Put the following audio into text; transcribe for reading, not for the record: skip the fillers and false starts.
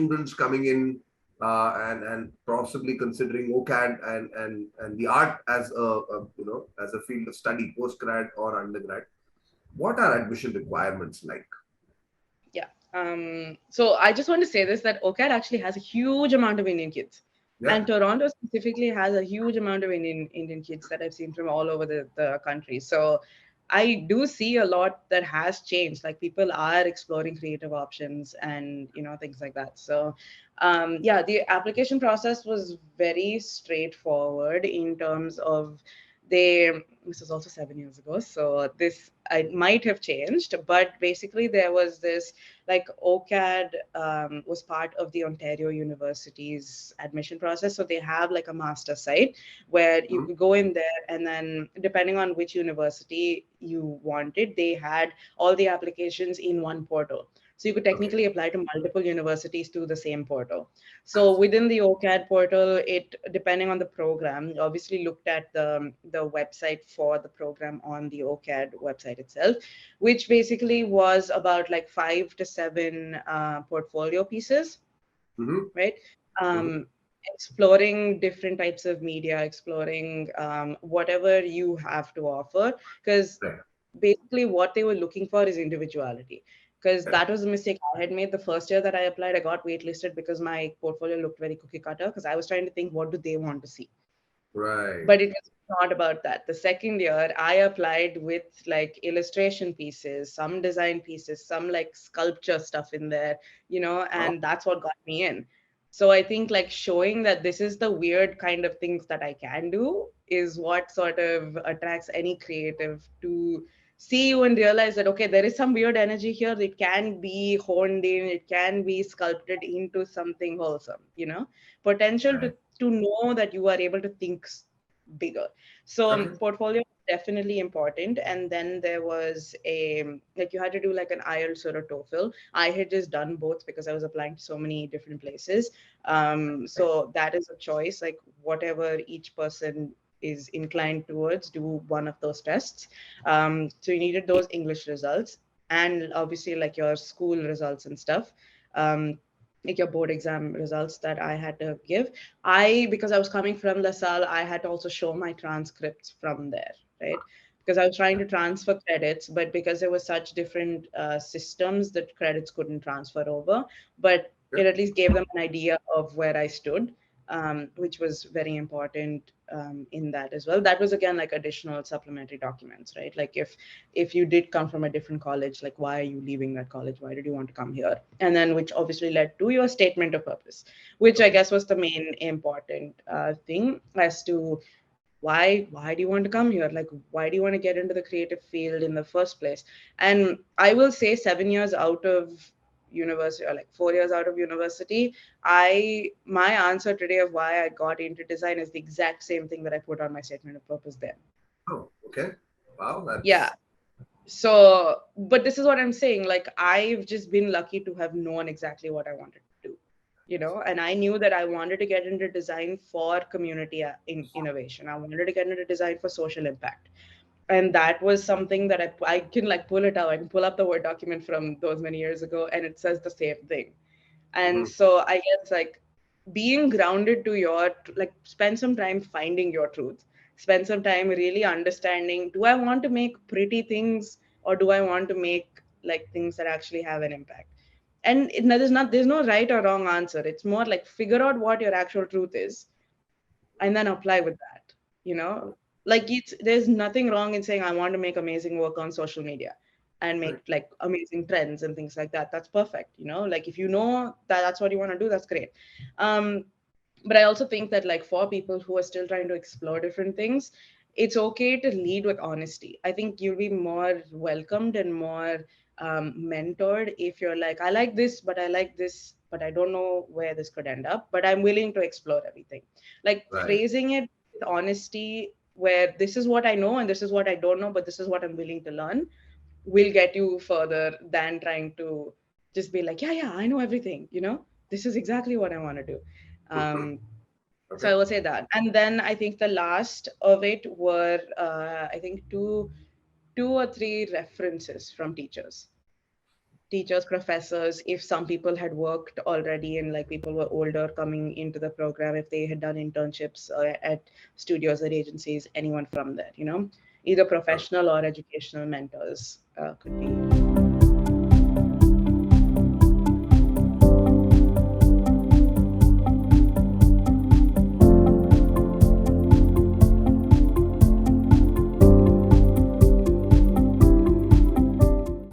students coming in and possibly considering OCAD and the art as as a field of study, postgrad or undergrad, what are admission requirements like? Yeah. So I just want to say this, that OCAD actually has a huge amount of Indian kids. Yeah. And Toronto specifically has a huge amount of Indian kids that I've seen from all over the country. So I do see a lot that has changed. Like people are exploring creative options and things like that. So yeah, the application process was very straightforward in terms of they this was also 7 years ago, so this I might have changed, but basically there was this, like, OCAD was part of the Ontario University's admission process. So they have like a master site where you Mhm. could go in there, and then depending on which university you wanted, they had all the applications in one portal. So you could Okay. technically apply to multiple universities through the same portal. So within the OCAD portal, it, depending on the program, obviously looked at the website for the program on the OCAD website itself, which basically was about like 5 to 7 portfolio pieces, Hmm. right? Hmm. Um, Exploring different types of media, exploring whatever you have to offer, because Right. basically what they were looking for is individuality. Because Right. that was a mistake I had made the first year that I applied. I got waitlisted because my portfolio looked very cookie cutter, because I was trying to think, what do they want to see? Right. But it was not about that. The second year, I applied with like illustration pieces, some design pieces, some like sculpture stuff in there, Wow. and that's what got me in. So I think like showing that this is the weird kind of things that I can do is what sort of attracts any creative to see you and realize that, okay, there is some weird energy here. It can be honed in, it can be sculpted into something wholesome, potential Right. to know that you are able to think bigger. So Okay. portfolio was definitely important. And then there was like you had to do like an IELTS or a TOEFL. I had just done both because I was applying to so many different places. So that is a choice, like whatever each person is inclined towards, do one of those tests. So you needed those English results, and obviously like your school results and stuff. Like your board exam results that I had to give. Because I was coming from LaSalle, I had to also show my transcripts from there, right? Because I was trying to transfer credits, but because there were such different systems, that credits couldn't transfer over. But Yeah. it at least gave them an idea of where I stood, which was very important in that as well. That was again like additional supplementary documents, right? Like if you did come from a different college, like why are you leaving that college? Why did you want to come here? And then which obviously led to your statement of purpose, which I Okay. guess was the main important thing as to why do you want to come here? Like, why do you want to get into the creative field in the first place? And I will say 7 years out of university, or like 4 years out of university, my answer today of why I got into design is the exact same thing that I put on my statement of purpose then. Oh, okay. Wow. Yeah. That's So, but this is what I'm saying. Like, I've just been lucky to have known exactly what I wanted to do, and I knew that I wanted to get into design for community innovation. I wanted to get into design for social impact. And that was something that I can like pull it out. I can pull up the Word document from those many years ago, and it says the same thing. And mhm. so I guess like being grounded to like spend some time finding your truth, spend some time really understanding, do I want to make pretty things, or do I want to make like things that actually have an impact? And there's no right or wrong answer. It's more like figure out what your actual truth is, and then apply with that. you know like there's nothing wrong in saying I want to make amazing work on social media and make Right. like amazing trends and things like that. That's perfect. Like if you know that that's what you want to do, that's great. um but I also think that like for people who are still trying to explore different things, it's okay to lead with honesty. I think you'll be more welcomed and more mentored if you're like, I like this, but I like this, but I don't know where this could end up, but I'm willing to explore everything. Like Right. phrasing it with honesty, where this is what I know and this is what I don't know, but this is what I'm willing to learn, will get you further than trying to just be like, yeah, I know everything. This is exactly what I want to do. Mhm. um, so Okay. I will say that. And then I think the last of it were, I think two or three references from teachers. teachers, professors, if some people had worked already and like people were older coming into the program, if they had done internships at studios or agencies, anyone from there, either Sure. professional or educational mentors could be.